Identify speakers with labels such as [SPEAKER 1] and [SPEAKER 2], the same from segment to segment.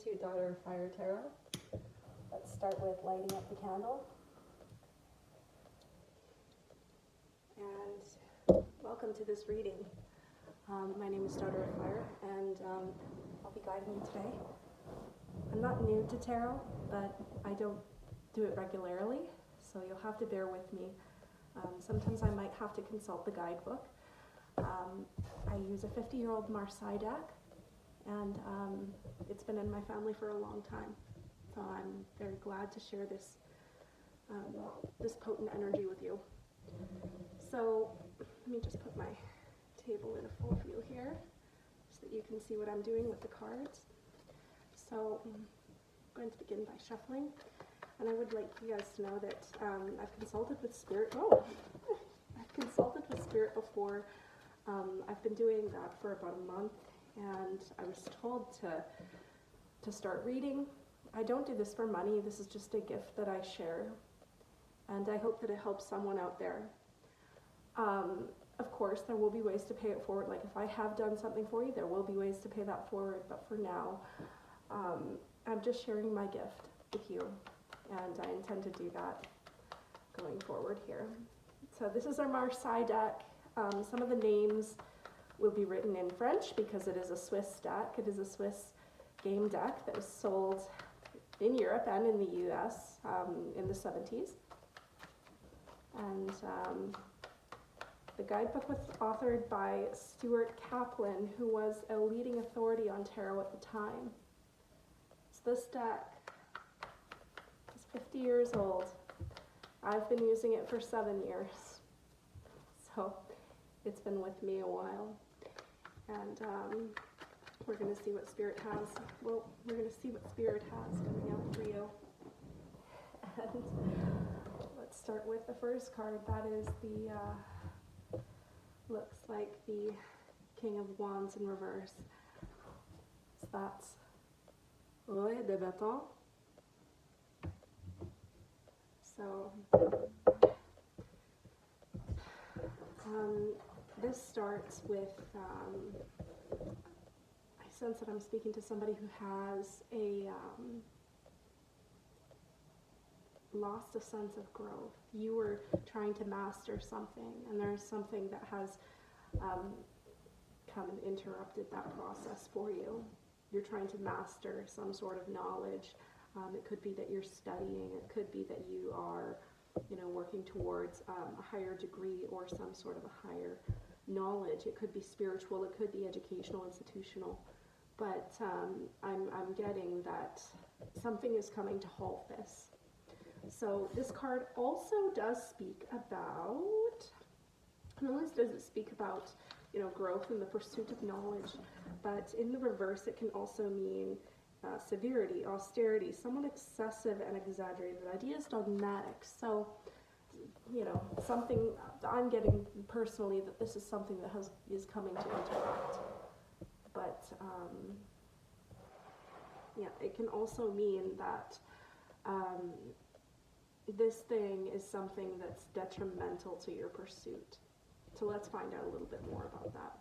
[SPEAKER 1] to Daughter of Fire Tarot. Let's start with lighting up the candle. And welcome to this reading. My name is Daughter of Fire, and I'll be guiding you today. I'm not new to tarot, but I don't do it regularly, so you'll have to bear with me. Sometimes I might have to consult the guidebook. I use a 50-year-old Marseille deck, and it's been in my family for a long time. So I'm very glad to share this this potent energy with you. So let me just put my table in a full view here so that you can see what I'm doing with the cards. So I'm going to begin by shuffling, and I would like you guys to know that I've consulted with Spirit. I've consulted with Spirit before. I've been doing that for about a month, and I was told to start reading. I don't do this for money. This is just a gift that I share, and I hope that it helps someone out there. Of course, there will be ways to pay it forward. Like if I have done something for you, there will be ways to pay that forward, but for now, I'm just sharing my gift with you, and I intend to do that going forward here. So this is our Marseille deck. Some of the names will be written in French because it is a Swiss deck. It is a Swiss game deck that was sold in Europe and in the US in the 70s. And the guidebook was authored by Stuart Kaplan, who was a leading authority on tarot at the time. So this deck is 50 years old. I've been using it for 7 years. So it's been with me a while. And we're going to see what Spirit has. Well, we're going to see what Spirit has coming out for you. And let's start with the first card. That is the, looks like the King of Wands in reverse. So that's Roi de Bâton. So, this starts with, I sense that I'm speaking to somebody who has lost a sense of growth. You were trying to master something, and there's something that has come and interrupted that process for you. You're trying to master some sort of knowledge. It could be that you're studying. It could be that you are, working towards a higher degree or some sort of a higher knowledge. It could be spiritual. It could be educational, institutional. But I'm getting that something is coming to halt this. So this card also does speak about, not only does it speak about, growth and the pursuit of knowledge, but in the reverse it can also mean severity, austerity, somewhat excessive and exaggerated. The idea is dogmatic. So, something I'm getting personally that this is something that is coming to interact. But it can also mean that this thing is something that's detrimental to your pursuit. So let's find out a little bit more about that.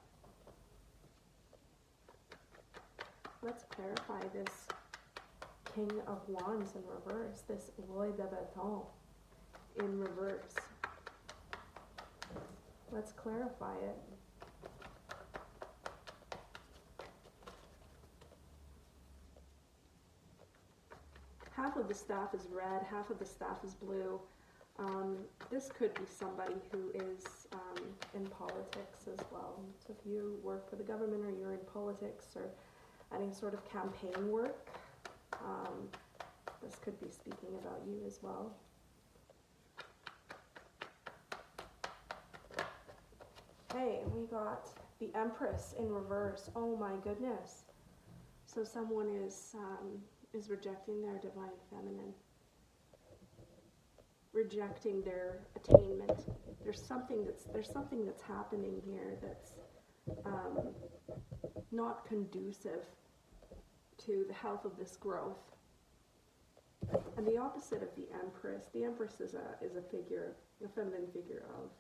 [SPEAKER 1] Let's clarify this King of Wands in reverse, this Roi de Bâton in reverse. Let's clarify it. Half of the staff is red, half of the staff is blue. This could be somebody who is in politics as well. So if you work for the government or you're in politics or any sort of campaign work, this could be speaking about you as well. Okay, we got the Empress in reverse. Oh my goodness. So someone is rejecting their divine feminine, rejecting their attainment. There's something that's happening here that's not conducive to the health of this growth. And the opposite of the Empress is a figure, a feminine figure of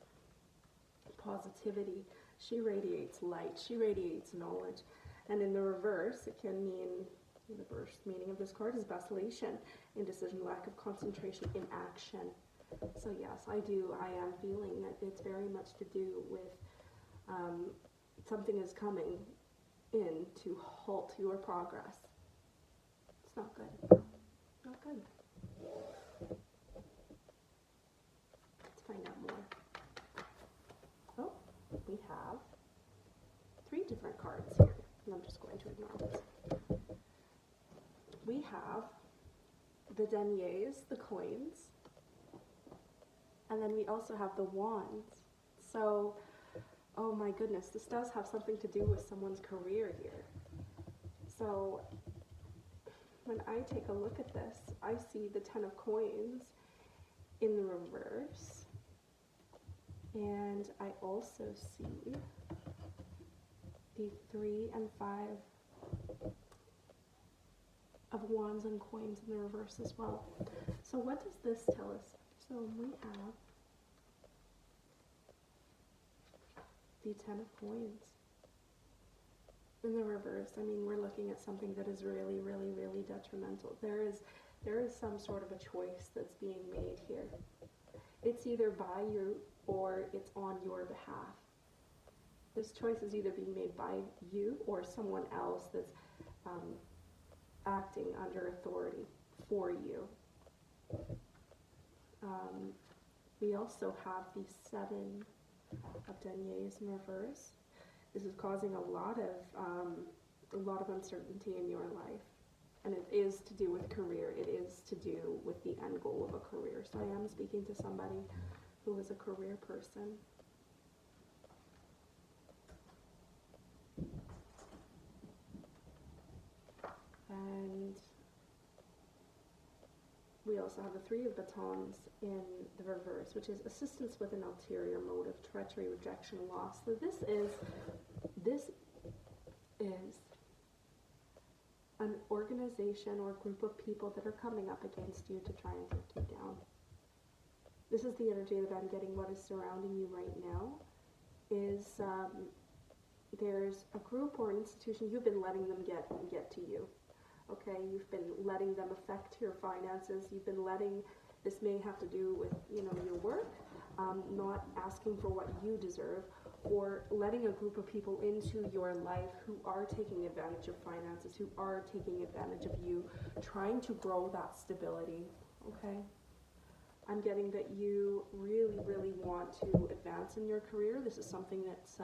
[SPEAKER 1] positivity. She radiates light, she radiates knowledge. And in the reverse, it can mean The first meaning of this card is vacillation, indecision, lack of concentration, inaction. So yes, I am feeling that it's very much to do with something is coming in to halt your progress. It's not good. Not good. Let's find out more. Oh, we have 3 different cards here. And I'm just going to ignore this. We have the deniers, the coins, and then we also have the wands. So, oh my goodness, this does have something to do with someone's career here. So, when I take a look at this, I see the 10 of coins in the reverse, and I also see the 3 and 5 of wands and coins in the reverse as well. So what does this tell us? So we have the 10 of coins in the reverse. I mean, we're looking at something that is really, really, really detrimental. There is some sort of a choice that's being made here. It's either by you or it's on your behalf. This choice is either being made by you or someone else that's acting under authority for you. We also have the 7 of deniers in reverse. This is causing a lot of uncertainty in your life, and it is to do with career. It is to do with the end goal of a career. So I am speaking to somebody who is a career person. And we also have the 3 of batons in the reverse, which is assistance with an ulterior motive, treachery, rejection, loss. So this is an organization or group of people that are coming up against you to try and take you down. This is the energy that I'm getting. What is surrounding you right now is there's a group or an institution, you've been letting them get to you. Okay, you've been letting them affect your finances. You've been letting, this may have to do with, your work, not asking for what you deserve, or letting a group of people into your life who are taking advantage of finances, who are taking advantage of you, trying to grow that stability. Okay, I'm getting that you really, really want to advance in your career. This is something that's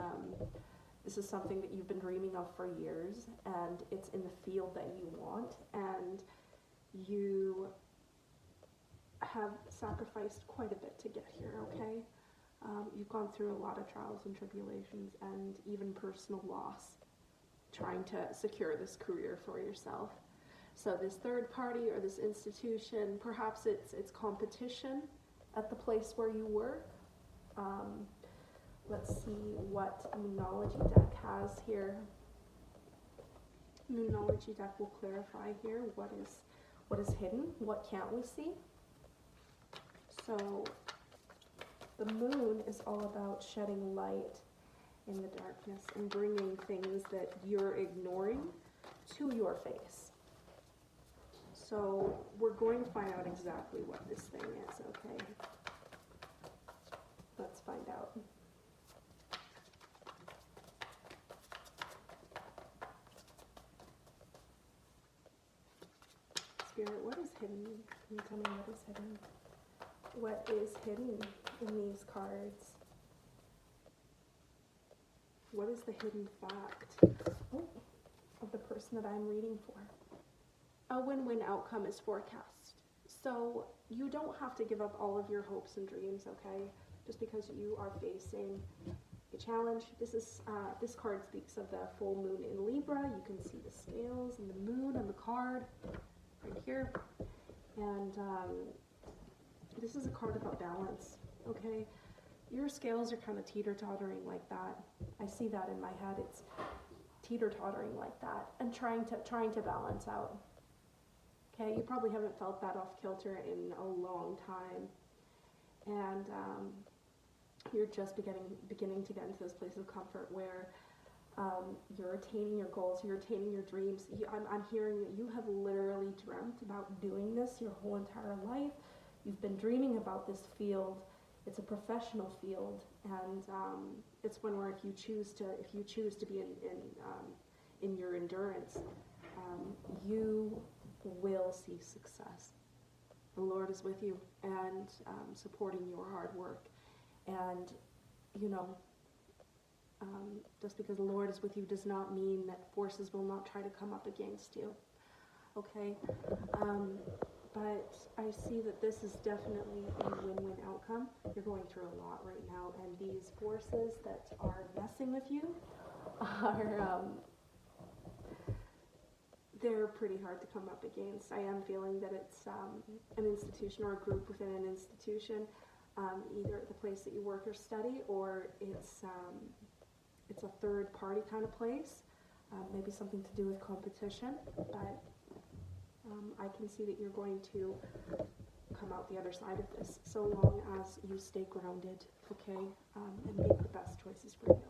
[SPEAKER 1] that you've been dreaming of for years, and it's in the field that you want, and you have sacrificed quite a bit to get here, okay? You've gone through a lot of trials and tribulations and even personal loss trying to secure this career for yourself. So this third party or this institution, perhaps it's competition at the place where you work. Let's see what Moonology deck has here. Moonology deck will clarify here what is hidden, what can't we see. So the moon is all about shedding light in the darkness and bringing things that you're ignoring to your face. So we're going to find out exactly what this thing is, okay? Let's find out. Spirit, what is hidden? Can you tell me what is hidden? What is hidden in these cards? What is the hidden fact of the person that I'm reading for? A win-win outcome is forecast. So you don't have to give up all of your hopes and dreams, okay? Just because you are facing a challenge. This card speaks of the full moon in Libra. You can see the scales and the moon on the card right here. And this is a card about balance, okay? Your scales are kind of teeter-tottering like that. I see that in my head. It's teeter-tottering like that and trying to balance out. Okay, you probably haven't felt that off kilter in a long time, and you're just beginning to get into this place of comfort where You're attaining your goals, you're attaining your dreams. I'm hearing that you have literally dreamt about doing this your whole entire life. You've been dreaming about this field. It's a professional field, and it's one where if you choose to be in your endurance, you will see success. The Lord is with you and supporting your hard work. And, you know, just because the Lord is with you does not mean that forces will not try to come up against you. Okay? But I see that this is definitely a win-win outcome. You're going through a lot right now, and these forces that are messing with you are, they're pretty hard to come up against. I am feeling that it's an institution or a group within an institution, either at the place that you work or study, or it's a third party kind of place, maybe something to do with competition, but I can see that you're going to come out the other side of this, so long as you stay grounded, okay, and make the best choices for you.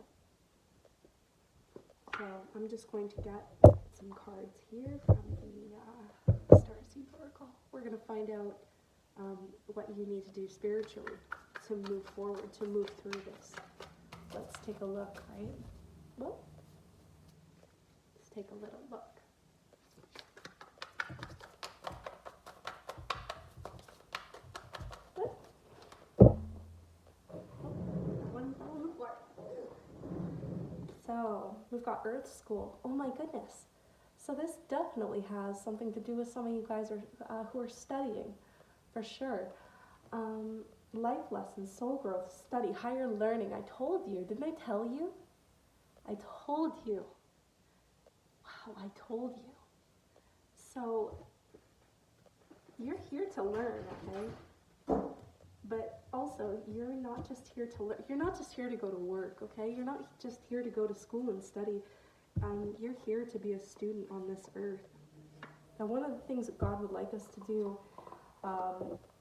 [SPEAKER 1] So I'm just going to get some cards here from the Starseed Oracle. We're going to find out what you need to do spiritually to move forward, to move through this. Let's take a look, right? Well, let's take a little look. So, we've got Earth School. Oh my goodness. So this definitely has something to do with some of you guys who are studying, for sure. Life lessons, soul growth, study, higher learning. I told you. Didn't I tell you? I told you. Wow, I told you. So, you're here to learn, okay? But also, you're not just here to learn. You're not just here to go to work, okay? You're not just here to go to school and study. You're here to be a student on this earth. Now, one of the things that God would like us to do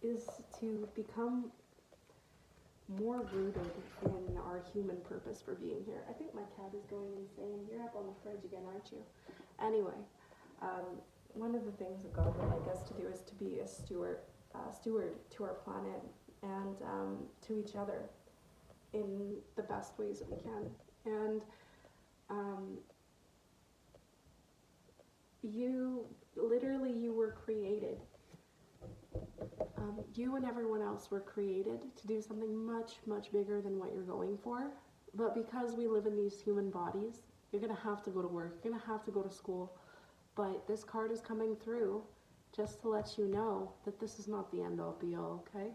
[SPEAKER 1] is to become more rooted in our human purpose for being here. I think my cat is going insane. You're up on the fridge again, aren't you? Anyway, one of the things that God would like us to do is to be a steward to our planet and to each other in the best ways that we can. And you were created. You and everyone else were created to do something much, much bigger than what you're going for. But because we live in these human bodies, you're going to have to go to work, you're going to have to go to school. But this card is coming through just to let you know that this is not the end-all be-all, okay?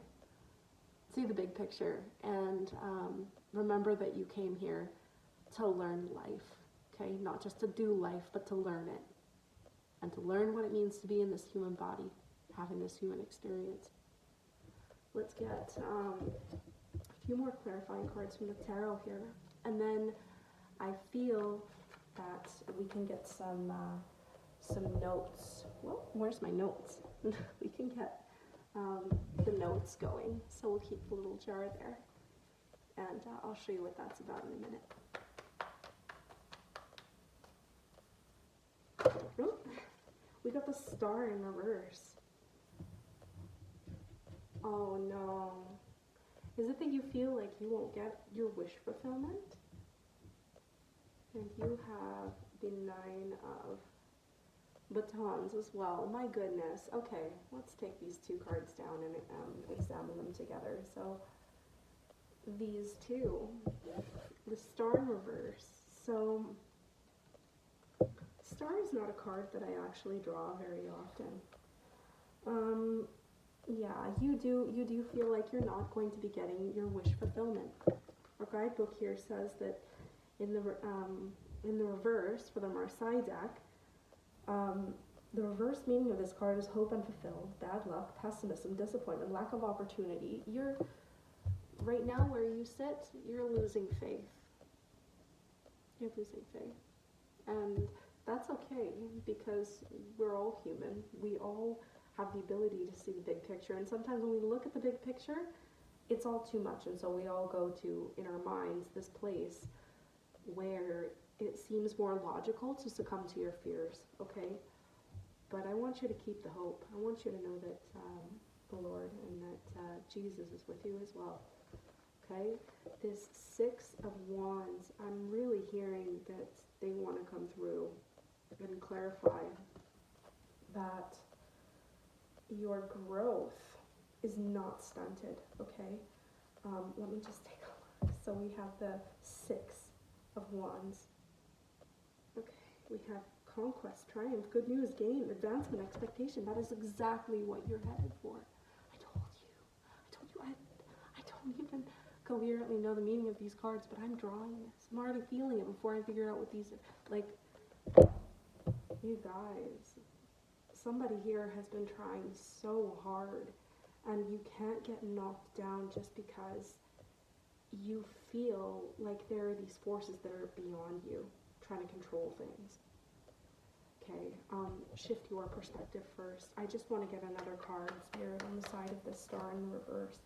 [SPEAKER 1] See the big picture, and remember that you came here to learn life, okay? Not just to do life, but to learn it. And to learn what it means to be in this human body, having this human experience. Let's get a few more clarifying cards from the tarot here. And then I feel that we can get some notes. Well, where's my notes? We can get the notes going. So we'll keep the little jar there. And I'll show you what that's about in a minute. Oh, we got the star in reverse. Oh no. Is it that you feel like you won't get your wish fulfillment? And you have the 9 of batons as well. My goodness. Okay, let's take these 2 cards down and examine them together. So these 2, the star in reverse. So star is not a card that I actually draw very often. Yeah, you do feel like you're not going to be getting your wish fulfillment. Our guidebook here says that in the reverse for the Marseille deck, the reverse meaning of this card is hope unfulfilled, bad luck, pessimism, disappointment, lack of opportunity. You're right now where you sit, you're losing faith. You're losing faith, and that's okay because we're all human. We all have the ability to see the big picture, and sometimes when we look at the big picture, it's all too much, and so we all go to, in our minds, this place where it seems more logical to succumb to your fears, okay? But I want you to keep the hope. I want you to know that the Lord and that Jesus is with you as well, okay? This Six of Wands, I'm really hearing that they want to come through and clarify that your growth is not stunted, okay? Let me just take a look. So we have the Six of Wands. Okay, we have conquest, triumph, good news, gain, advancement, expectation. That is exactly what you're headed for. I told you, I don't even coherently know the meaning of these cards, but I'm drawing this. I'm already feeling it before I figure out what these are. Like, you guys, somebody here has been trying so hard, and you can't get knocked down just because you feel like there are these forces that are beyond you, trying to control things. Okay, shift your perspective first. I just want to get another card, Spirit, on the side of this star in reverse.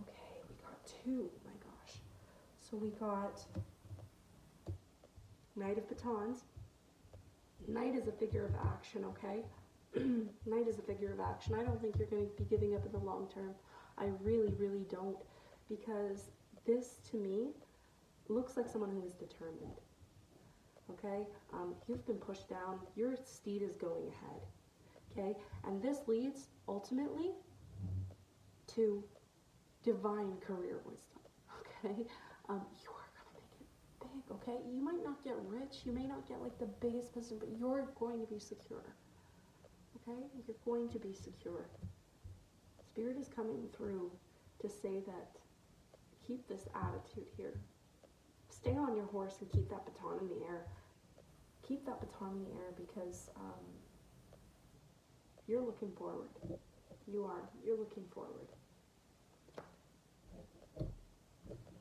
[SPEAKER 1] Okay, we got two, my gosh. So we got Knight of Batons. Knight is a figure of action, okay? Knight is a figure of action. I don't think you're going to be giving up in the long term. I really, really don't. Because this, to me, looks like someone who is determined. Okay? You've been pushed down. Your steed is going ahead. Okay? And this leads, ultimately, to divine career wisdom. Okay? You are going to make it big, okay? You might not get rich. You may not get, like, the biggest position, but you're going to be secure. Okay? You're going to be secure. Spirit is coming through to say that keep this attitude here. Stay on your horse and keep that baton in the air. Keep that baton in the air because you're looking forward. You are. You're looking forward.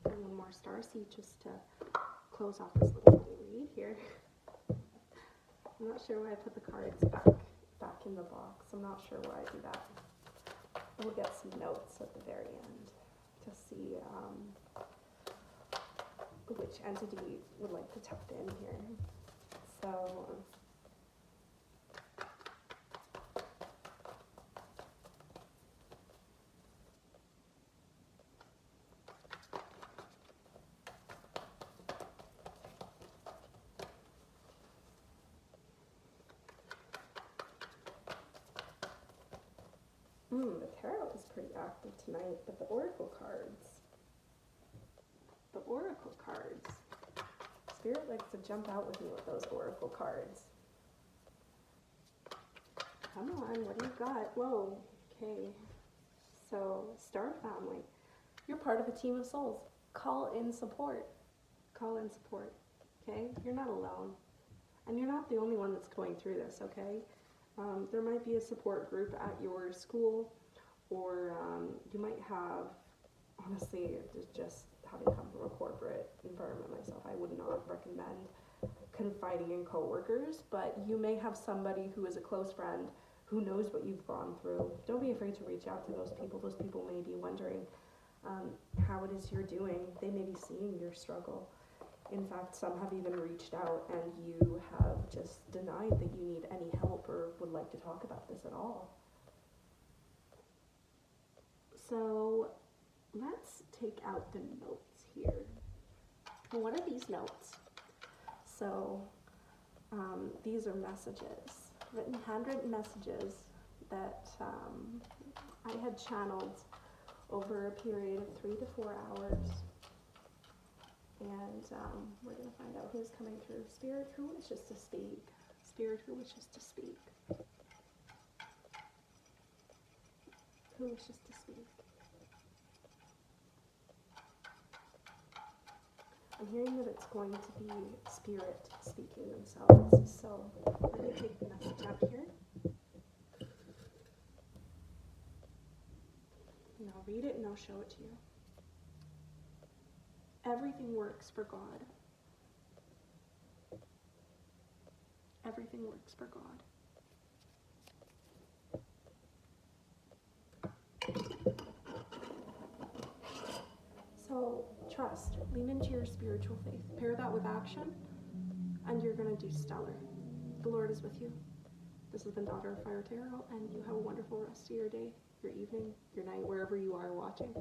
[SPEAKER 1] And one more star seed just to close off this little read here. I'm not sure why I put the cards back in the box. I'm not sure why I do that. We'll get some notes at the very end to see which entity would like to tap in here. So, the tarot is pretty active tonight, but the oracle cards. Spirit likes to jump out with me with those oracle cards. Come on, what do you got? Whoa, okay. So, Star Family, you're part of a team of souls. Call in support. Call in support, okay? You're not alone. And you're not the only one that's going through this, okay? There might be a support group at your school, or you might have, honestly, just having come from a corporate environment myself, I would not recommend confiding in coworkers, but you may have somebody who is a close friend who knows what you've gone through. Don't be afraid to reach out to those people. Those people may be wondering how it is you're doing. They may be seeing your struggle. In fact, some have even reached out and you have just denied that you need any help or would like to talk about this at all. So let's take out the notes here. What are these notes? So these are messages, handwritten messages that I had channeled over a period of 3 to 4 hours. And we're going to find out who's coming through. Spirit, who wishes to speak? Spirit, who wishes to speak? Who wishes to speak? I'm hearing that it's going to be Spirit speaking themselves. So I'm going to take the message out here. And I'll read it and I'll show it to you. Everything works for God. Everything works for God. So trust, lean into your spiritual faith. Pair that with action and you're going to do stellar. The Lord is with you. This has been Daughter of Fire Tarot, and you have a wonderful rest of your day, your evening, your night, wherever you are watching.